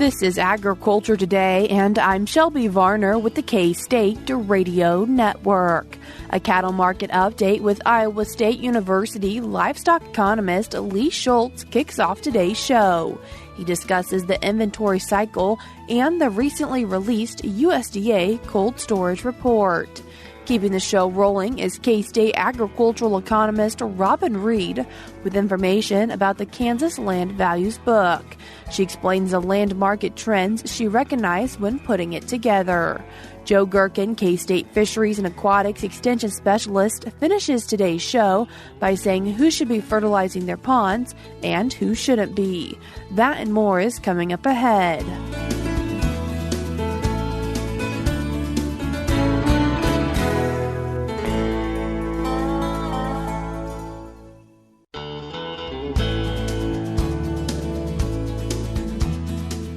This is Agriculture Today, and I'm Shelby Varner with the K-State Radio Network. A cattle market update with Iowa State University livestock economist Lee Schulz kicks off today's show. He discusses the inventory cycle and the recently released USDA cold storage report. Keeping the show rolling is K-State agricultural economist Robin Reid with information about the Kansas Land Values book. She explains the land market trends she recognized when putting it together. Joe Gerken, K-State fisheries and aquatics extension specialist, finishes today's show by saying who should be fertilizing their ponds and who shouldn't be. That and more is coming up ahead.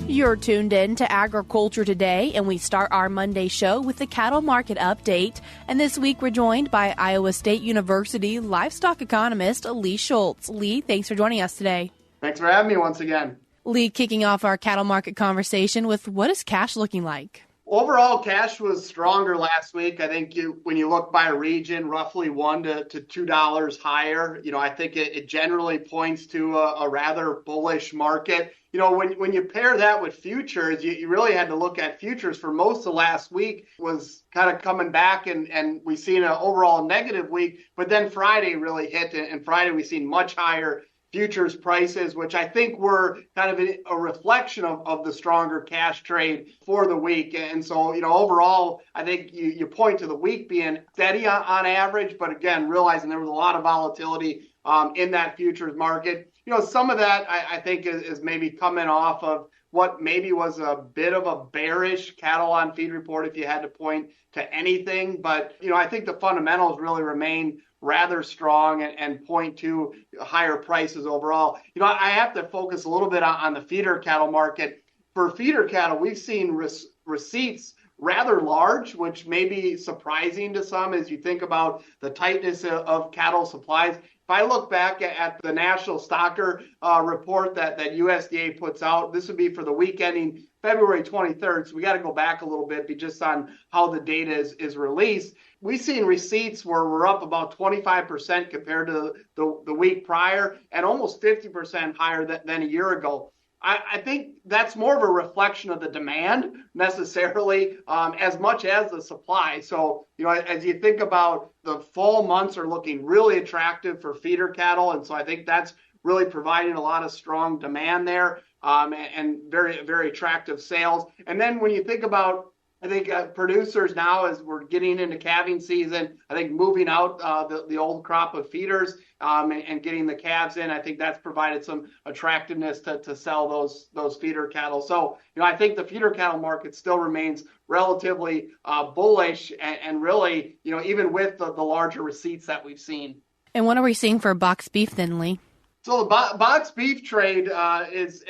You're tuned in to Agriculture Today, and we start our Monday show with the cattle market update. And this week we're joined by Iowa State University livestock economist Lee Schulz. Lee, thanks for joining us today. Thanks for having me once again. Lee, kicking off our cattle market conversation with what is cash looking like? Overall, cash was stronger last week. I think when you look by region, roughly $1 to $2 higher. I think it generally points to a rather bullish market. When you pair that with futures, you really had to look at futures for most of last week was kind of coming back, and we've seen an overall negative week. But then Friday really hit, and Friday we've seen much higher futures prices, which I think were kind of a reflection of the stronger cash trade for the week. And so, overall, I think you point to the week being steady on average, but again, realizing there was a lot of volatility in that futures market. Some of that I think is maybe coming off of what maybe was a bit of a bearish cattle on feed report if you had to point to anything. But, I think the fundamentals really remain rather strong and point to higher prices overall. I have to focus a little bit on the feeder cattle market. For feeder cattle, we've seen receipts rather large, which may be surprising to some as you think about the tightness of cattle supplies. If I look back at the National Stocker report that USDA puts out, this would be for the week ending February 23rd. So we got to go back a little bit just on how the data is released. We've seen receipts where we're up about 25% compared to the week prior and almost 50% higher than a year ago. I think that's more of a reflection of the demand necessarily as much as the supply. So, as you think about the fall months are looking really attractive for feeder cattle. And so I think that's really providing a lot of strong demand there and very, very attractive sales. And then when you think about I think producers now, as we're getting into calving season, I think moving out the old crop of feeders and getting the calves in, I think that's provided some attractiveness to sell those feeder cattle. So, I think the feeder cattle market still remains relatively bullish and really, even with the larger receipts that we've seen. And what are we seeing for box beef then, Lee? So the box beef trade is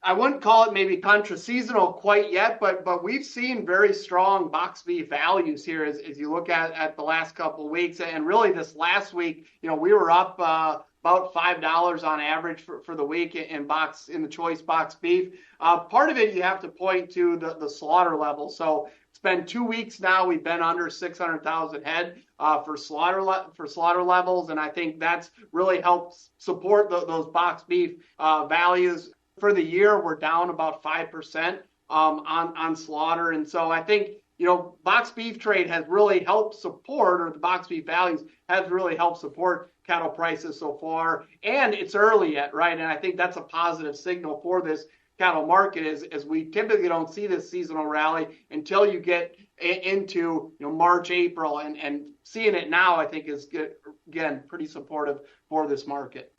I wouldn't call it maybe contra-seasonal quite yet, but we've seen very strong box beef values here as you look at the last couple of weeks. And really this last week, we were up about $5 on average for the week in the choice box beef. Part of it you have to point to the slaughter level. So it's been 2 weeks now. We've been under 600,000 head for slaughter levels, and I think that's really helped support those box beef values. For the year, we're down about 5% on slaughter. And so I think, box beef trade has really helped support, or the box beef values has really helped support cattle prices so far. And it's early yet, right? And I think that's a positive signal for this cattle market as we typically don't see this seasonal rally until you get into March, April. And seeing it now, I think is, again, pretty supportive for this market.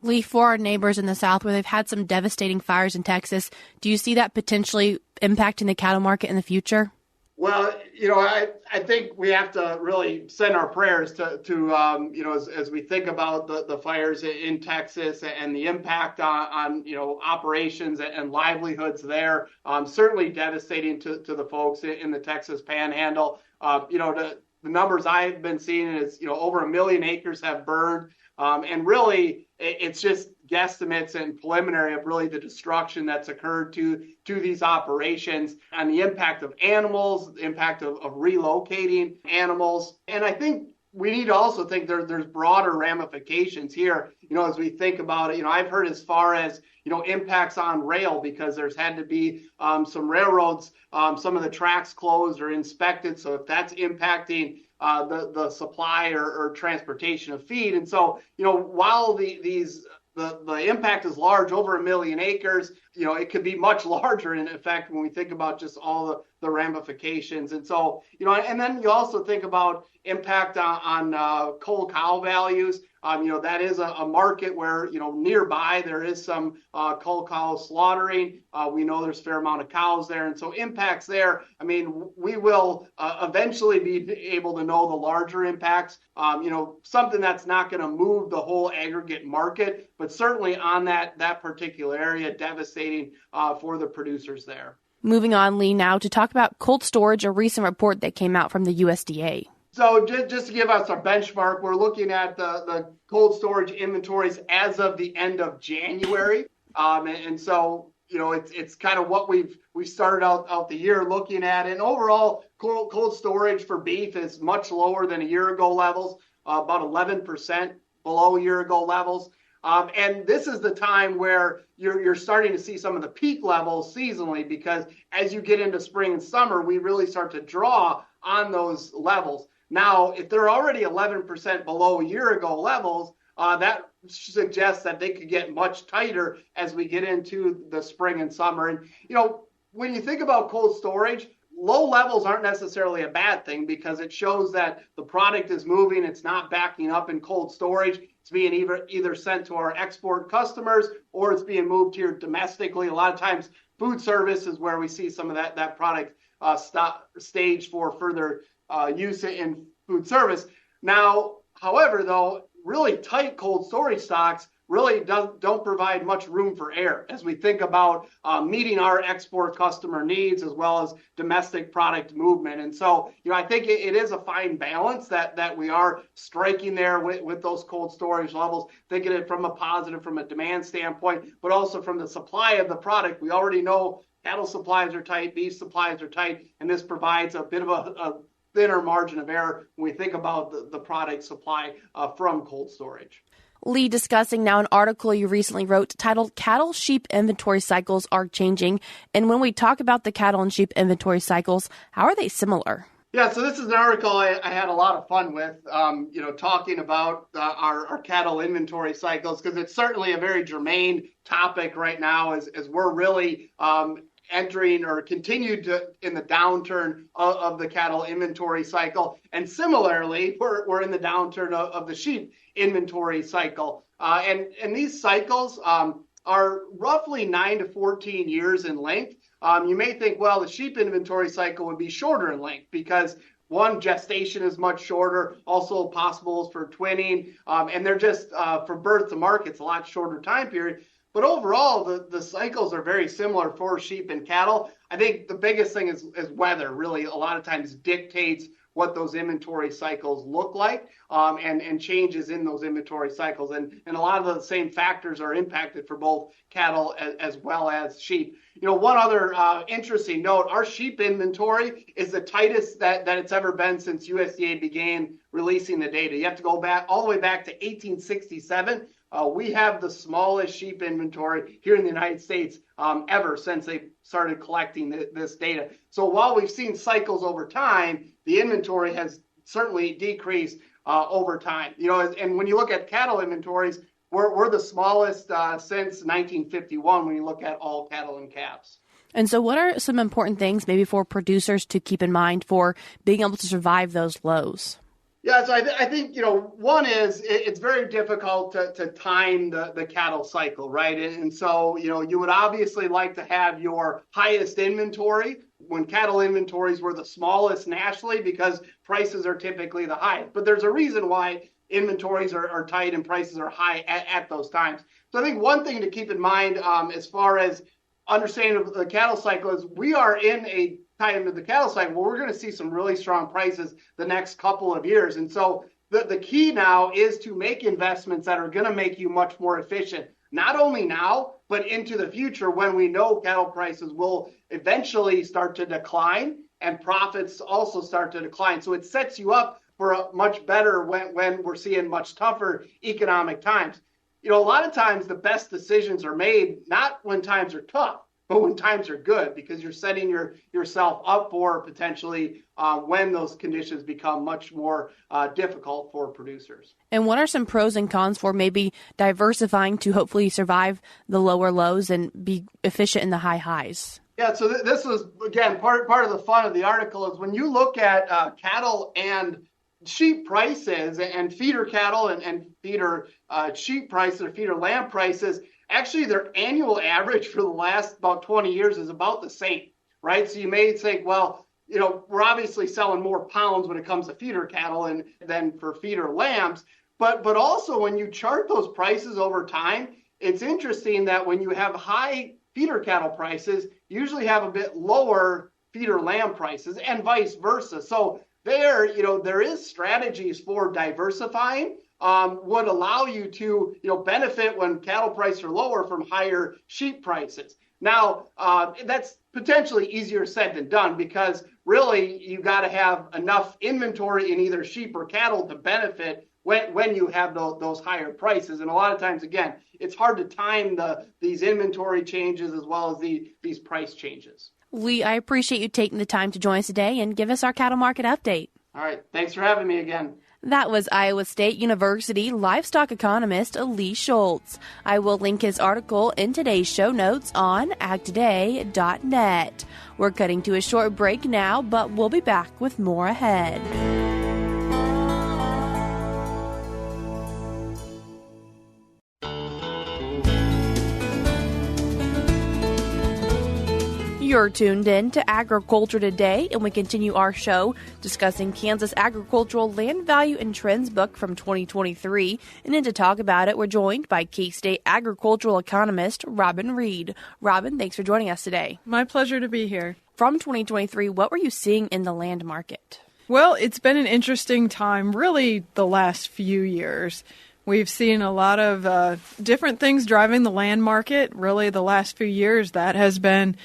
Lee, for our neighbors in the South where they've had some devastating fires in Texas, do you see that potentially impacting the cattle market in the future? Well, I think we have to really send our prayers to as we think about the fires in Texas and the impact on operations and livelihoods there. Certainly devastating to the folks in the Texas Panhandle. The numbers I've been seeing is over 1 million acres have burned. And really, it's just guesstimates and preliminary of really the destruction that's occurred to these operations and the impact of animals, the impact of relocating animals. And I think we need to also think there's broader ramifications here, as we think about it. I've heard as far as, impacts on rail, because there's had to be some railroads, some of the tracks closed or inspected. So if that's impacting the supply or transportation of feed. And so, while the impact is large, over 1 million acres, it could be much larger in effect when we think about just all the ramifications. And so, and then you also think about impact on cold cow values. That is a market where, nearby there is some cold cow slaughtering. We know there's a fair amount of cows there. And so impacts there, we will eventually be able to know the larger impacts, something that's not going to move the whole aggregate market, but certainly on that particular area, devastating for the producers there. Moving on, Lee, now to talk about cold storage, a recent report that came out from the USDA. So just to give us a benchmark, we're looking at the cold storage inventories as of the end of January. And so, it's kind of what we started out the year looking at. And overall, cold storage for beef is much lower than a year ago levels, about 11% below a year ago levels. And this is the time where you're starting to see some of the peak levels seasonally, because as you get into spring and summer, we really start to draw on those levels. Now, if they're already 11% below a year ago levels, that suggests that they could get much tighter as we get into the spring and summer. And, when you think about cold storage, low levels aren't necessarily a bad thing, because it shows that the product is moving. It's not backing up in cold storage. It's being either sent to our export customers, or it's being moved here domestically. A lot of times food service is where we see some of that product staged for further use in food service. Now, however, though, really tight cold storage stocks really don't provide much room for error as we think about meeting our export customer needs as well as domestic product movement. And so, I think it is a fine balance that we are striking there with those cold storage levels, thinking it from a positive, from a demand standpoint, but also from the supply of the product. We already know cattle supplies are tight, beef supplies are tight, and this provides a bit of a thinner margin of error when we think about the product supply from cold storage. Lee, discussing now an article you recently wrote titled Cattle Sheep Inventory Cycles Are Changing. And when we talk about the cattle and sheep inventory cycles, how are they similar? Yeah, so this is an article I had a lot of fun with, talking about our cattle inventory cycles, because it's certainly a very germane topic right now as we're really entering or continued in the downturn of the cattle inventory cycle. And similarly, we're in the downturn of the sheep inventory cycle. And these cycles are roughly 9 to 14 years in length. You may think, well, the sheep inventory cycle would be shorter in length because, one, gestation is much shorter, also possibles for twinning, and they're just for birth to market, it's a lot shorter time period. But overall, the cycles are very similar for sheep and cattle. I think the biggest thing is weather really a lot of times dictates what those inventory cycles look like, and changes in those inventory cycles. And a lot of the same factors are impacted for both cattle as well as sheep. One other interesting note, our sheep inventory is the tightest that it's ever been since USDA began releasing the data. You have to go back all the way back to 1867. We have the smallest sheep inventory here in the United States ever since they started collecting this data. So while we've seen cycles over time, the inventory has certainly decreased over time. And when you look at cattle inventories, we're the smallest since 1951 when you look at all cattle and calves. And so what are some important things maybe for producers to keep in mind for being able to survive those lows? Yeah, so I think, one is it's very difficult to time the cattle cycle, right? And so, you would obviously like to have your highest inventory when cattle inventories were the smallest nationally, because prices are typically the highest. But there's a reason why inventories are tight and prices are high at those times. So I think one thing to keep in mind as far as understanding of the cattle cycle is we are in a time of the cattle cycle where we're going to see some really strong prices the next couple of years. And so the key now is to make investments that are going to make you much more efficient, not only now, but into the future when we know cattle prices will eventually start to decline and profits also start to decline. So it sets you up for a much better when we're seeing much tougher economic times. A lot of times the best decisions are made not when times are tough, but when times are good, because you're setting yourself up for potentially when those conditions become much more difficult for producers. And what are some pros and cons for maybe diversifying to hopefully survive the lower lows and be efficient in the high highs? Yeah, so this was, again, part of the fun of the article is when you look at cattle and sheep prices and feeder cattle and feeder sheep prices or feeder lamb prices, actually their annual average for the last about 20 years is about the same, right? So you may think, well, we're obviously selling more pounds when it comes to feeder cattle and than for feeder lambs, but also when you chart those prices over time, it's interesting that when you have high feeder cattle prices, you usually have a bit lower feeder lamb prices and vice versa. So there is strategies for diversifying would allow you to, benefit when cattle prices are lower from higher sheep prices. Now, that's potentially easier said than done because really you got to have enough inventory in either sheep or cattle to benefit when you have those higher prices. And a lot of times, again, it's hard to time these inventory changes as well as these price changes. Lee, I appreciate you taking the time to join us today and give us our cattle market update. All right. Thanks for having me again. That was Iowa State University livestock economist Lee Schulz. I will link his article in today's show notes on agtoday.net. We're cutting to a short break now, but we'll be back with more ahead. You're tuned in to Agriculture Today, and we continue our show discussing Kansas agricultural land value and trends book from 2023. And then to talk about it, we're joined by K-State agricultural economist Robin Reid. Robin, thanks for joining us today. My pleasure to be here. From 2023, what were you seeing in the land market? Well, it's been an interesting time, really the last few years. We've seen a lot of different things driving the land market. Really, the last few years, that has been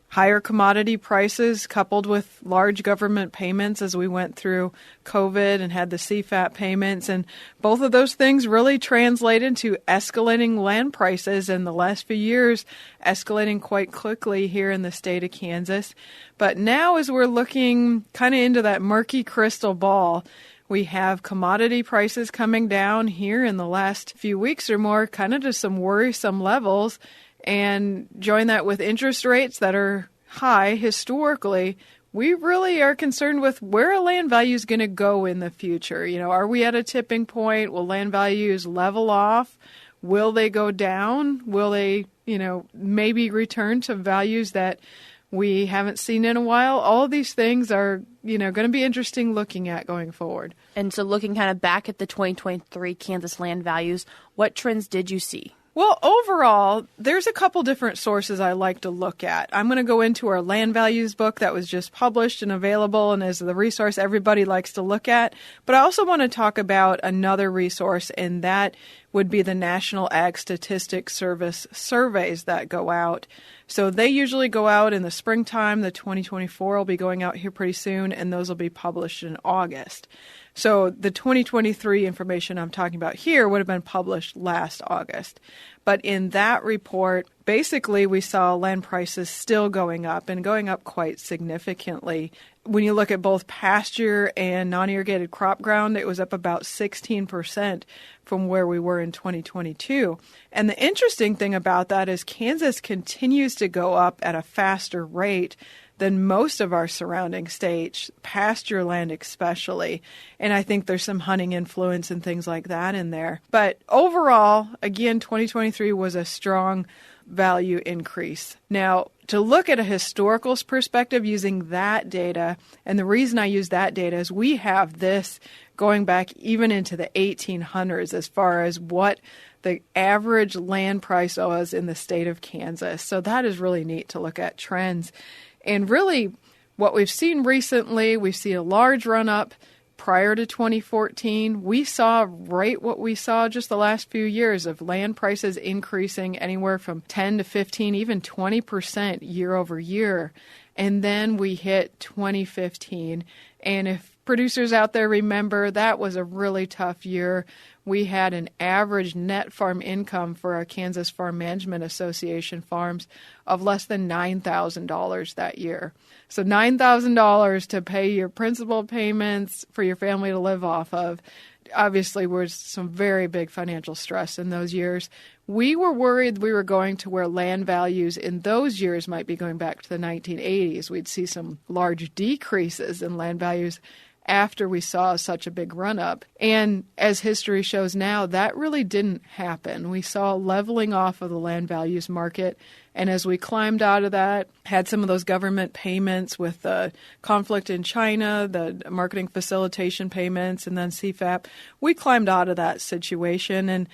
higher commodity prices coupled with large government payments as we went through COVID and had the CFAP payments. And both of those things really translated to escalating land prices in the last few years, escalating quite quickly here in the state of Kansas. But now as we're looking kind of into that murky crystal ball, we have commodity prices coming down here in the last few weeks or more, kind of to some worrisome levels. And join that with interest rates that are high historically, we really are concerned with where a land value is going to go in the future. Are we at a tipping point? Will land values level off? Will they go down? Will they, maybe return to values that we haven't seen in a while? All of these things are, going to be interesting looking at going forward. And so looking kind of back at the 2023 Kansas land values, what trends did you see? Well, overall, there's a couple different sources I like to look at. I'm going to go into our land values book that was just published and available and is the resource everybody likes to look at. But I also want to talk about another resource, and that would be the National Ag Statistics Service surveys that go out. So they usually go out in the springtime. The 2024 will be going out here pretty soon, and those will be published in August. So the 2023 information I'm talking about here would have been published last August. But in that report, basically we saw land prices still going up and going up quite significantly. When you look at both pasture and non-irrigated crop ground, it was up about 16% from where we were in 2022. And the interesting thing about that is Kansas continues to go up at a faster rate than most of our surrounding states, pasture land especially. And I think there's some hunting influence and things like that in there. But overall, again, 2023 was a strong value increase. Now, to look at a historical perspective using that data, and the reason I use that data is we have this going back even into the 1800s as far as what the average land price was in the state of Kansas. So that is really neat to look at trends. And really, what we've seen recently, we've seen a large run-up prior to 2014, we saw right what we saw just the last few years of land prices increasing anywhere from 10 to 15, even 20% year over year. And then we hit 2015. And if producers out there remember, that was a really tough year. We had an average net farm income for our Kansas Farm Management Association farms of less than $9,000 that year. So $9,000 to pay your principal payments for your family to live off of. Obviously, was some very big financial stress in those years. We were worried we were going to where land values in those years might be going back to the 1980s. We'd see some large decreases in land values after we saw such a big run-up. And as history shows now, that really didn't happen. We saw leveling off of the land values market. And as we climbed out of that, had some of those government payments with the conflict in China, the marketing facilitation payments, and then CFAP, we climbed out of that situation. And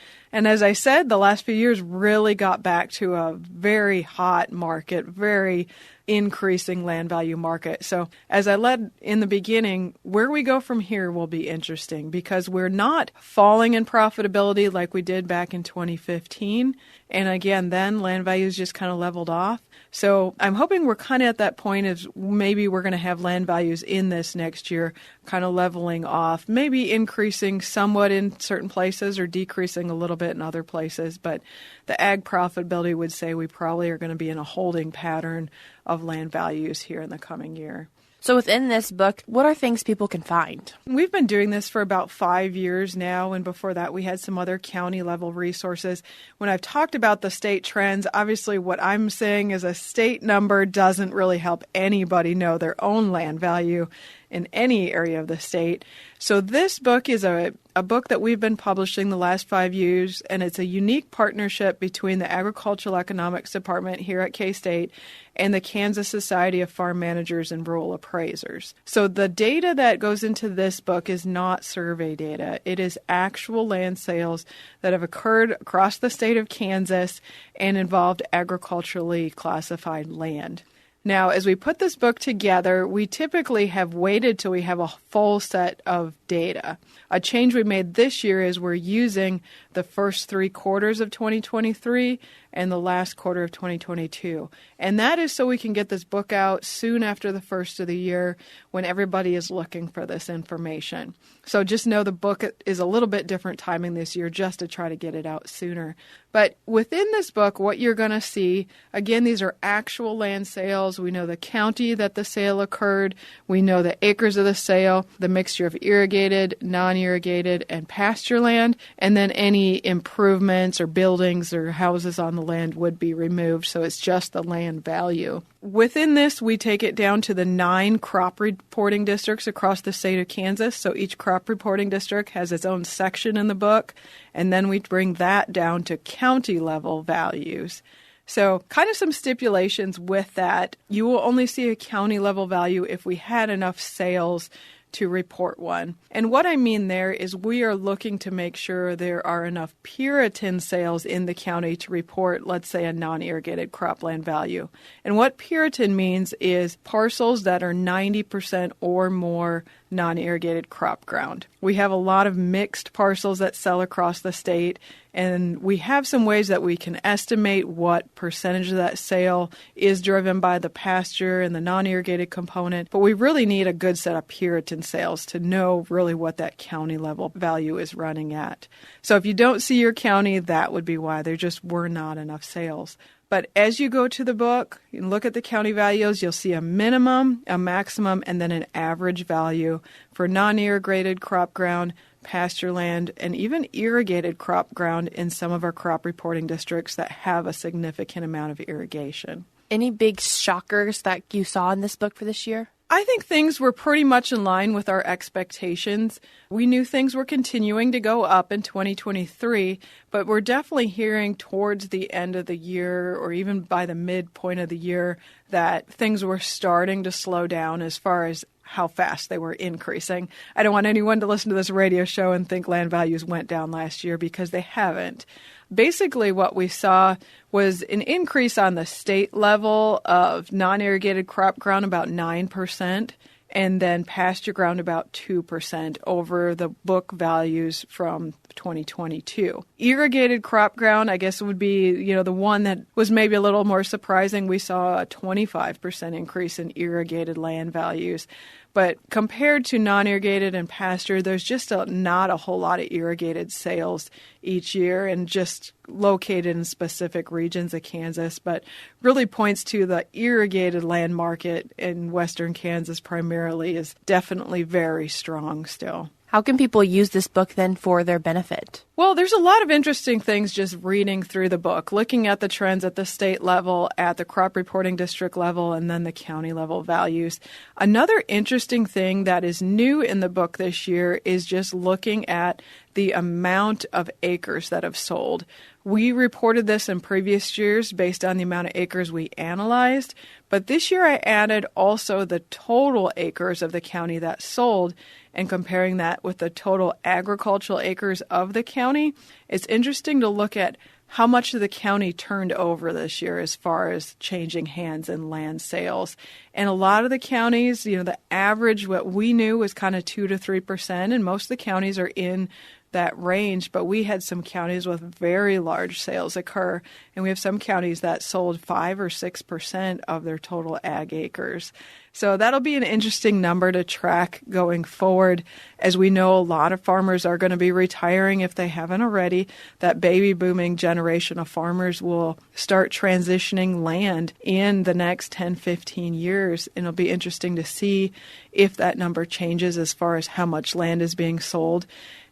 as I said, the last few years really got back to a very hot market, very increasing land value market. So as I led in the beginning, where we go from here will be interesting because we're not falling in profitability like we did back in 2015. And again, then land values just kind of leveled off. So I'm hoping we're kind of at that point of maybe we're going to have land values in this next year kind of leveling off, maybe increasing somewhat in certain places or decreasing a little bit in other places. But the ag profitability would say we probably are going to be in a holding pattern of land values here in the coming year. So within this book, what are things people can find? We've been doing this for about 5 years now, and before that we had some other county-level resources. When I've talked about the state trends, obviously what I'm saying is a state number doesn't really help anybody know their own land value in any area of the state. So this book is a book that we've been publishing the last 5 years, and it's a unique partnership between the Agricultural Economics Department here at K-State and the Kansas Society of Farm Managers and Rural Appraisers. So the data that goes into this book is not survey data. It is actual land sales that have occurred across the state of Kansas and involved agriculturally classified land. Now, as we put this book together, we typically have waited till we have a full set of data. A change we made this year is we're using the first 3 quarters of 2023 and the last quarter of 2022. And that is so we can get this book out soon after the first of the year when everybody is looking for this information. So just know the book is a little bit different timing this year just to try to get it out sooner. But within this book, what you're going to see, again, these are actual land sales. We know the county that the sale occurred. We know the acres of the sale, the mixture of irrigated, non-irrigated, and pasture land, and then any improvements or buildings or houses on the land would be removed. So it's just the land value. Within this, we take it down to the 9 crop reporting districts across the state of Kansas. So each crop reporting district has its own section in the book. And then we bring that down to county level values. So kind of some stipulations with that. You will only see a county level value if we had enough sales to report one. And what I mean there is we are looking to make sure there are enough Puritan sales in the county to report, let's say, a non-irrigated cropland value. And what Puritan means is parcels that are 90% or more non-irrigated crop ground. We have a lot of mixed parcels that sell across the state, and we have some ways that we can estimate what percentage of that sale is driven by the pasture and the non-irrigated component, but we really need a good set of Puritan sales to know really what that county level value is running at. So if you don't see your county, that would be why. There just were not enough sales. But as you go to the book and look at the county values, you'll see a minimum, a maximum, and then an average value for non-irrigated crop ground, pasture land, and even irrigated crop ground in some of our crop reporting districts that have a significant amount of irrigation. Any big shockers that you saw in this book for this year? I think things were pretty much in line with our expectations. We knew things were continuing to go up in 2023, but we're definitely hearing towards the end of the year or even by the midpoint of the year that things were starting to slow down as far as how fast they were increasing. I don't want anyone to listen to this radio show and think land values went down last year because they haven't. Basically, what we saw was an increase on the state level of non-irrigated crop ground, about 9%, and then pasture ground about 2% over the book values from 2022. Irrigated crop ground, I guess, would be, the one that was maybe a little more surprising. We saw a 25% increase in irrigated land values. But compared to non-irrigated and pasture, there's just not a whole lot of irrigated sales each year and just located in specific regions of Kansas, but really points to the irrigated land market in western Kansas primarily is definitely very strong still. How can people use this book then for their benefit? Well, there's a lot of interesting things just reading through the book, looking at the trends at the state level, at the crop reporting district level, and then the county level values. Another interesting thing that is new in the book this year is just looking at the amount of acres that have sold. We reported this in previous years based on the amount of acres we analyzed, but this year I added also the total acres of the county that sold and comparing that with the total agricultural acres of the county. It's interesting to look at how much of the county turned over this year as far as changing hands in land sales. And a lot of the counties, the average, what we knew was kind of 2 to 3%, and most of the counties are in that range, but we had some counties with very large sales occur, and we have some counties that sold 5 or 6% of their total ag acres. So that'll be an interesting number to track going forward, as we know a lot of farmers are going to be retiring if they haven't already. That baby booming generation of farmers will start transitioning land in the next 10, 15 years, and it'll be interesting to see if that number changes as far as how much land is being sold.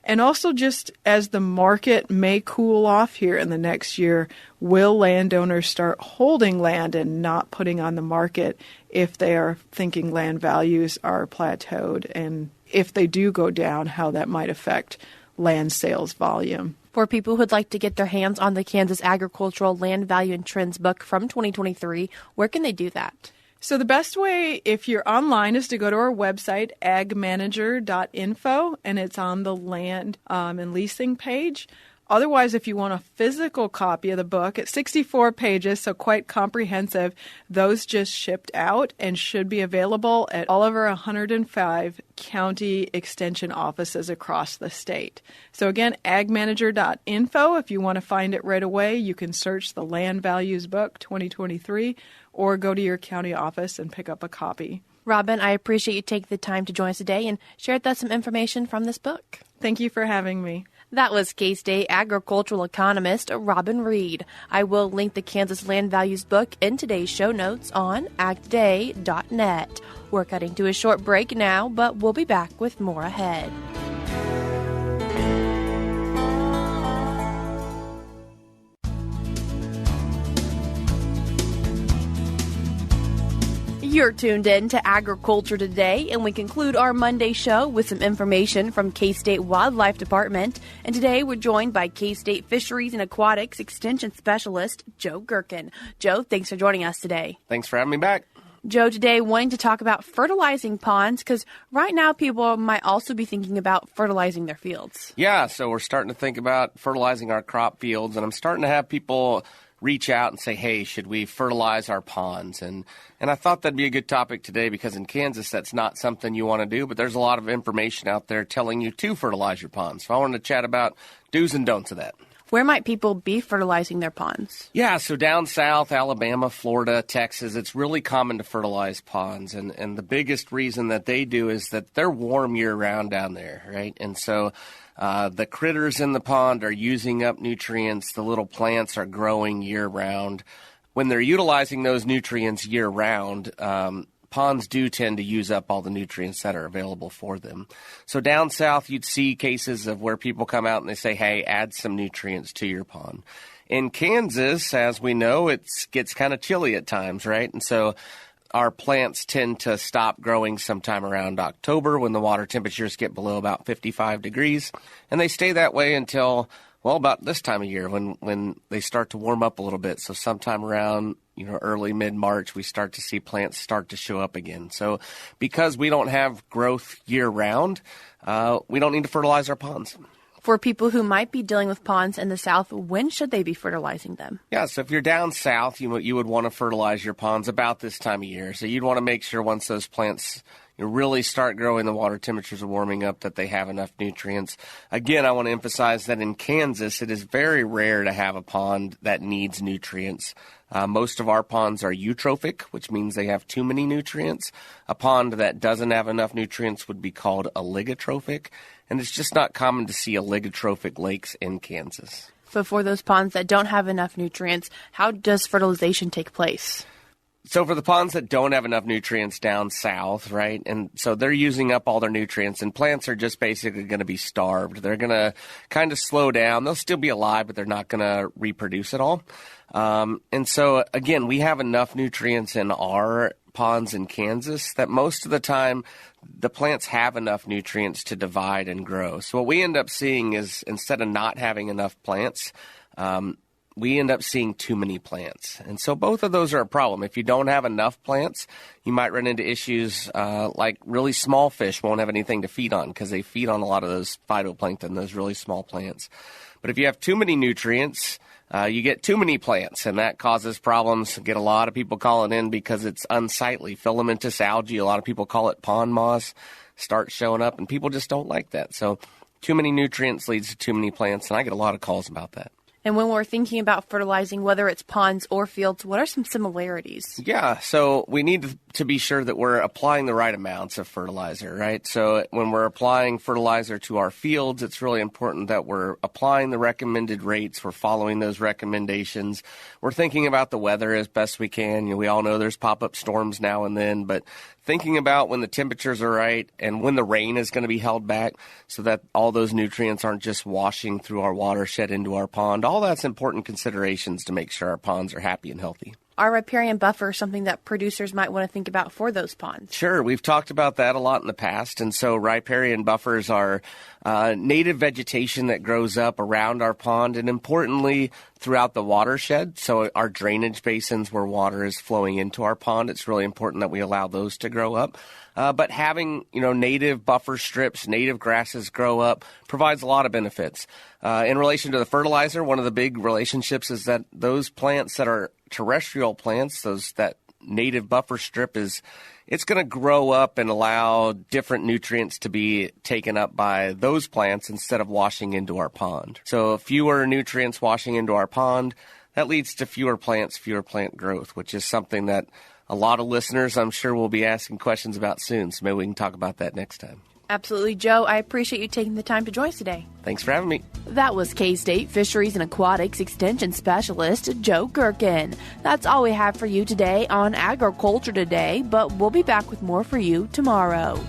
And also just as the market may cool off here in the next year, will landowners start holding land and not putting on the market if they are thinking land values are plateaued? And if they do go down, how that might affect land sales volume. For people who'd like to get their hands on the Kansas Agricultural Land Value and Trends book from 2023, where can they do that? So the best way, if you're online, is to go to our website, agmanager.info, and it's on the land and leasing page. Otherwise, if you want a physical copy of the book, it's 64 pages, so quite comprehensive. Those just shipped out and should be available at all of our 105 county extension offices across the state. So again, agmanager.info. If you want to find it right away, you can search the Land Values Book 2023 or go to your county office and pick up a copy. Robin, I appreciate you taking the time to join us today and share with us some information from this book. Thank you for having me. That was K-State agricultural economist Robin Reid. I will link the Kansas Land Values book in today's show notes on agtoday.net. We're cutting to a short break now, but we'll be back with more ahead. You're tuned in to Agriculture Today, and we conclude our Monday show with some information from K-State Wildlife Department. And today we're joined by K-State Fisheries and Aquatics Extension Specialist, Joe Gerken. Joe, thanks for joining us today. Thanks for having me back. Joe, today wanting to talk about fertilizing ponds, because right now people might also be thinking about fertilizing their fields. Yeah, so we're starting to think about fertilizing our crop fields, and I'm starting to have people reach out and say, hey, should we fertilize our ponds? And I thought that'd be a good topic today because in Kansas, that's not something you want to do, but there's a lot of information out there telling you to fertilize your ponds. So I wanted to chat about do's and don'ts of that. Where might people be fertilizing their ponds? Yeah, so down south, Alabama, Florida, Texas, it's really common to fertilize ponds. And the biggest reason that they do is that they're warm year-round down there, right? And so the critters in the pond are using up nutrients. The little plants are growing year-round. When they're utilizing those nutrients year-round, ponds do tend to use up all the nutrients that are available for them. So down south, you'd see cases of where people come out and they say, hey, add some nutrients to your pond. In Kansas, as we know, it gets kind of chilly at times, right? And so our plants tend to stop growing sometime around October when the water temperatures get below about 55 degrees. And they stay that way until, well, about this time of year when they start to warm up a little bit. So sometime around, early mid-March, we start to see plants start to show up again. So because we don't have growth year-round, we don't need to fertilize our ponds. For people who might be dealing with ponds in the south, when should they be fertilizing them? Yeah, so if you're down south, you would want to fertilize your ponds about this time of year. So you'd want to make sure once those plants, really start growing, the water temperatures are warming up, that they have enough nutrients. Again, I want to emphasize that in Kansas, it is very rare to have a pond that needs nutrients. Most of our ponds are eutrophic, which means they have too many nutrients. A pond that doesn't have enough nutrients would be called oligotrophic, and it's just not common to see oligotrophic lakes in Kansas. So for those ponds that don't have enough nutrients, how does fertilization take place? So for the ponds that don't have enough nutrients down south, right, and so they're using up all their nutrients, and plants are just basically going to be starved. They're going to kind of slow down. They'll still be alive, but they're not going to reproduce at all. And so, again, we have enough nutrients in our ponds in Kansas that most of the time the plants have enough nutrients to divide and grow. So what we end up seeing is, instead of not having enough plants, we end up seeing too many plants. And so both of those are a problem. If you don't have enough plants, you might run into issues like really small fish won't have anything to feed on because they feed on a lot of those phytoplankton, those really small plants. But if you have too many nutrients, you get too many plants, and that causes problems. Get a lot of people calling in because it's unsightly. Filamentous algae, a lot of people call it pond moss, start showing up, and people just don't like that. So too many nutrients leads to too many plants, and I get a lot of calls about that. And when we're thinking about fertilizing, whether it's ponds or fields, what are some similarities? Yeah, so we need to be sure that we're applying the right amounts of fertilizer, right? So when we're applying fertilizer to our fields, it's really important that we're applying the recommended rates. We're following those recommendations. We're thinking about the weather as best we can. We all know there's pop-up storms now and then, but thinking about when the temperatures are right and when the rain is going to be held back so that all those nutrients aren't just washing through our watershed into our pond. All that's important considerations to make sure our ponds are happy and healthy. Are riparian buffers something that producers might want to think about for those ponds? Sure. We've talked about that a lot in the past. And so riparian buffers are native vegetation that grows up around our pond and, importantly, throughout the watershed. So our drainage basins where water is flowing into our pond, it's really important that we allow those to grow up. But having, native buffer strips, native grasses grow up provides a lot of benefits. In relation to the fertilizer, one of the big relationships is that those plants that are terrestrial plants, that native buffer strip it's going to grow up and allow different nutrients to be taken up by those plants instead of washing into our pond. So fewer nutrients washing into our pond, that leads to fewer plants, fewer plant growth, which is something that a lot of listeners, I'm sure, will be asking questions about soon. So maybe we can talk about that next time. Absolutely, Joe. I appreciate you taking the time to join us today. Thanks for having me. That was K-State Fisheries and Aquatics Extension Specialist Joe Gerken. That's all we have for you today on Agriculture Today, but we'll be back with more for you tomorrow.